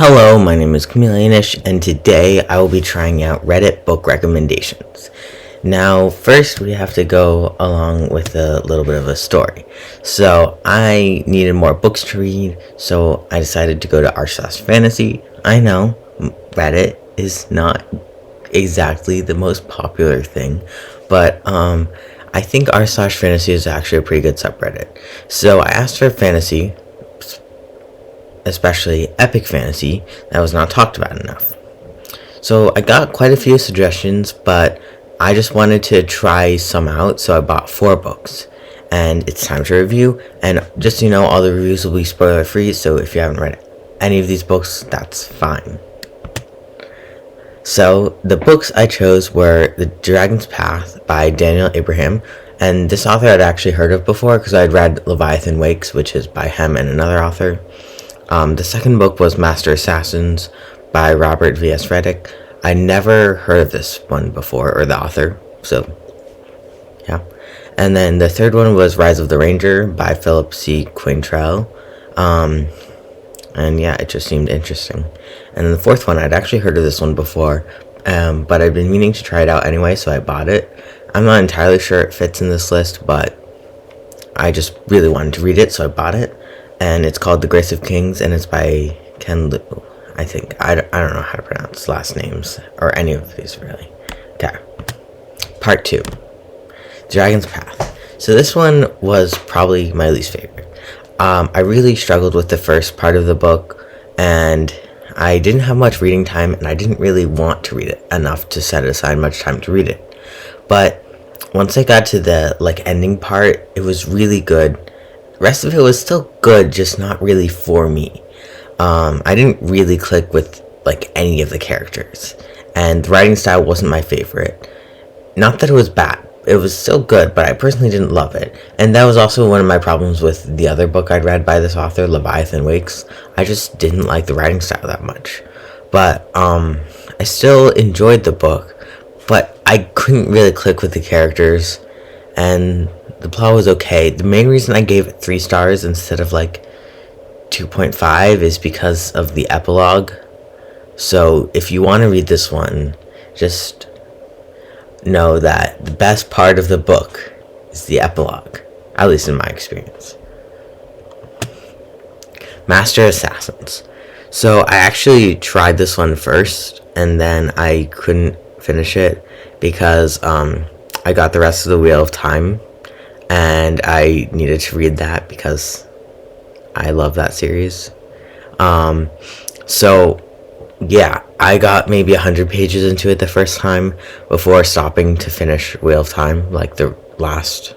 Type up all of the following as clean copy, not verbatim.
Hello, my name is Chameleonish, and today I will be trying out Reddit book recommendations. Now, first we have to go along with a little bit of a story. So, I needed more books to read, so I decided to go to r/fantasy. I know, Reddit is not exactly the most popular thing, but I think r/fantasy is actually a pretty good subreddit. So, I asked for fantasy, especially epic fantasy, that was not talked about enough. So I got quite a few suggestions, but I just wanted to try some out, so I bought 4 books. And it's time to review, and just so you know, all the reviews will be spoiler free, so if you haven't read any of these books, that's fine. So the books I chose were The Dragon's Path by Daniel Abraham, and this author I'd actually heard of before because I'd read Leviathan Wakes, which is by him and another author. The second book was Master Assassins by Robert V.S. Redick. I never heard of this one before, or the author, so yeah. And then the third one was Rise of the Ranger by Philip C. Quaintrell. And yeah, it just seemed interesting. And then the fourth one, I'd actually heard of this one before, but I'd been meaning to try it out anyway, so I bought it. I'm not entirely sure it fits in this list, but I just really wanted to read it, so I bought it. And it's called The Grace of Kings, and it's by Ken Liu, I think. I don't know how to pronounce last names, or any of these, really. Okay. Part 2. Dragon's Path. So this one was probably my least favorite. I really struggled with the first part of the book, and I didn't have much reading time, and I didn't really want to read it enough to set aside much time to read it. But once I got to the, ending part, it was really good. The rest of it was still good, just not really for me. I didn't really click with any of the characters, and the writing style wasn't my favorite. Not that it was bad, it was still good, but I personally didn't love it. And that was also one of my problems with the other book I'd read by this author, Leviathan Wakes. I just didn't like the writing style that much. But I still enjoyed the book, but I couldn't really click with the characters, and the plot was okay. The main reason I gave it 3 stars instead of 2.5 is because of the epilogue. So if you want to read this one, just know that the best part of the book is the epilogue, at least in my experience. Master Assassins. So I actually tried this one first, and then I couldn't finish it because I got the rest of the Wheel of Time, and I needed to read that because I love that series. So yeah, I got maybe 100 pages into it the first time before stopping to finish Wheel of Time, the last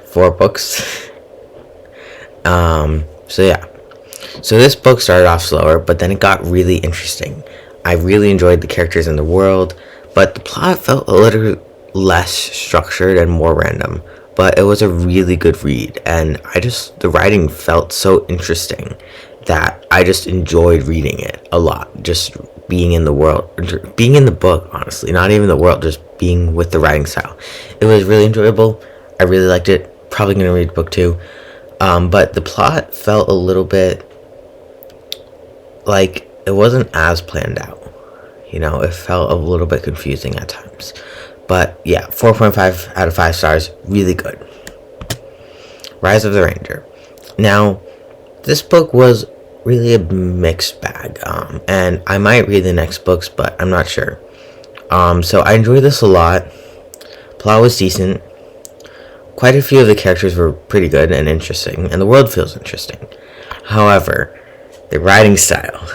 4 books. So yeah. So this book started off slower, but then it got really interesting. I really enjoyed the characters in the world, but the plot felt a little less structured and more random, but it was a really good read, and the writing felt so interesting that I just enjoyed reading it a lot. Just being in the world, being in the book, honestly, not even the world, just being with the writing style. It was really enjoyable. I really liked it. Probably gonna read book 2. But the plot felt a little bit it wasn't as planned out. It felt a little bit confusing at times. But yeah, 4.5 out of 5 stars, really good. Rise of the Ranger. Now, this book was really a mixed bag, and I might read the next books, but I'm not sure. So I enjoyed this a lot. Plot was decent. Quite a few of the characters were pretty good and interesting, and the world feels interesting. However, the writing style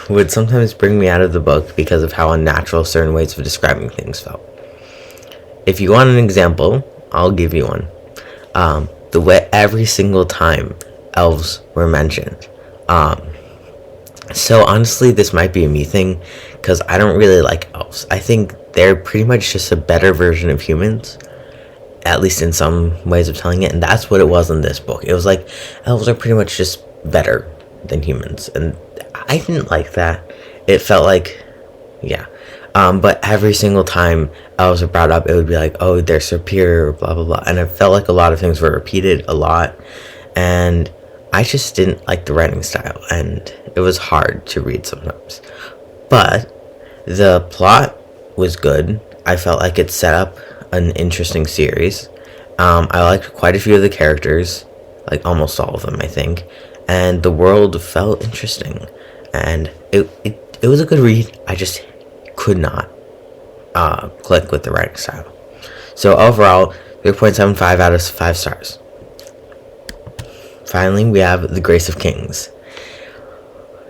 would sometimes bring me out of the book because of how unnatural certain ways of describing things felt. If you want an example, I'll give you one. The way every single time elves were mentioned. So honestly, this might be a me thing, because I don't really like elves. I think they're pretty much just a better version of humans, at least in some ways of telling it, and that's what it was in this book. It was elves are pretty much just better than humans, and I didn't like that. It felt but every single time elves were brought up, it would be oh, they're superior, blah blah blah, and it felt like a lot of things were repeated a lot, and I just didn't like the writing style, and it was hard to read sometimes. But the plot was good. I felt like it set up an interesting series. I liked quite a few of the characters, like almost all of them, I think, and the world felt interesting, and it was a good read. I just could not click with the writing style. So overall, 3.75 out of 5 stars. Finally, we have The Grace of Kings.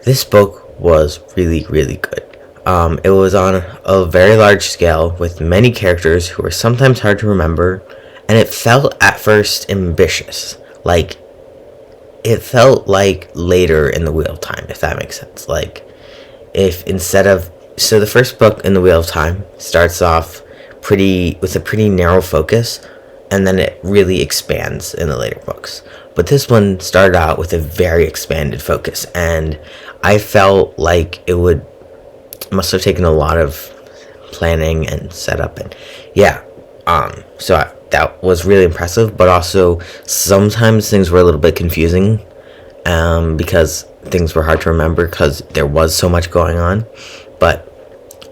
This book was really, really good. It was on a very large scale with many characters who were sometimes hard to remember, and it felt at first ambitious. Like, it felt like later in the Wheel of Time, if that makes sense. Like, if instead of... So the first book in the Wheel of Time starts off with a pretty narrow focus, and then it really expands in the later books. But this one started out with a very expanded focus, and I felt like it must have taken a lot of planning and setup, and yeah. That was really impressive, but also sometimes things were a little bit confusing, because things were hard to remember because there was so much going on, but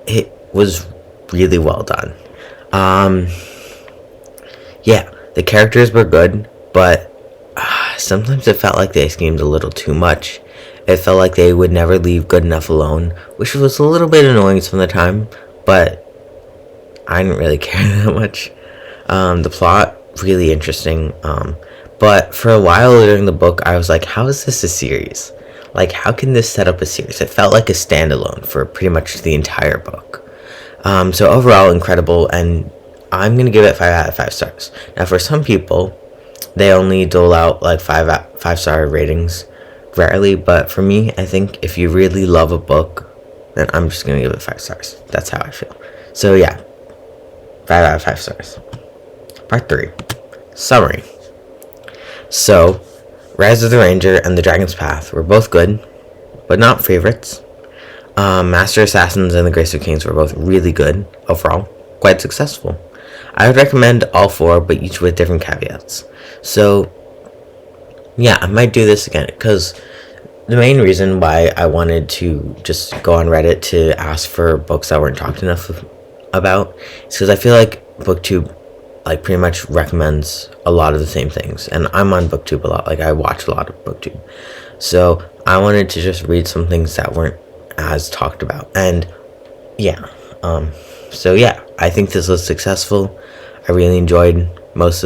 it was really well done. Yeah, the characters were good, but sometimes it felt like they schemed a little too much. It felt like they would never leave good enough alone, which was a little bit annoying some of the time, but I didn't really care that much. The plot, really interesting, but for a while during the book, I was like, how is this a series? Like, how can this set up a series? It felt like a standalone for pretty much the entire book. So overall, incredible, and I'm going to give it 5 out of 5 stars. Now, for some people, they only dole out like 5-star ratings rarely, but for me, I think if you really love a book, then I'm just going to give it 5 stars. That's how I feel. So yeah, 5 out of 5 stars. Part 3. Summary. So, Rise of the Ranger and The Dragon's Path were both good, but not favorites. Master Assassins and The Grace of Kings were both really good, overall, quite successful. I would recommend all 4, but each with different caveats. So, yeah, I might do this again, because the main reason why I wanted to just go on Reddit to ask for books that weren't talked enough about is because I feel like BookTube like pretty much recommends a lot of the same things, and I'm on BookTube a lot. Like, I watch a lot of BookTube, so I wanted to just read some things that weren't as talked about. And yeah, so yeah, I think this was successful. I really enjoyed most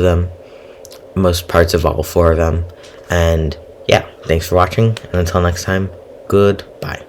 parts of all 4 of them, and yeah, thanks for watching, and until next time, goodbye.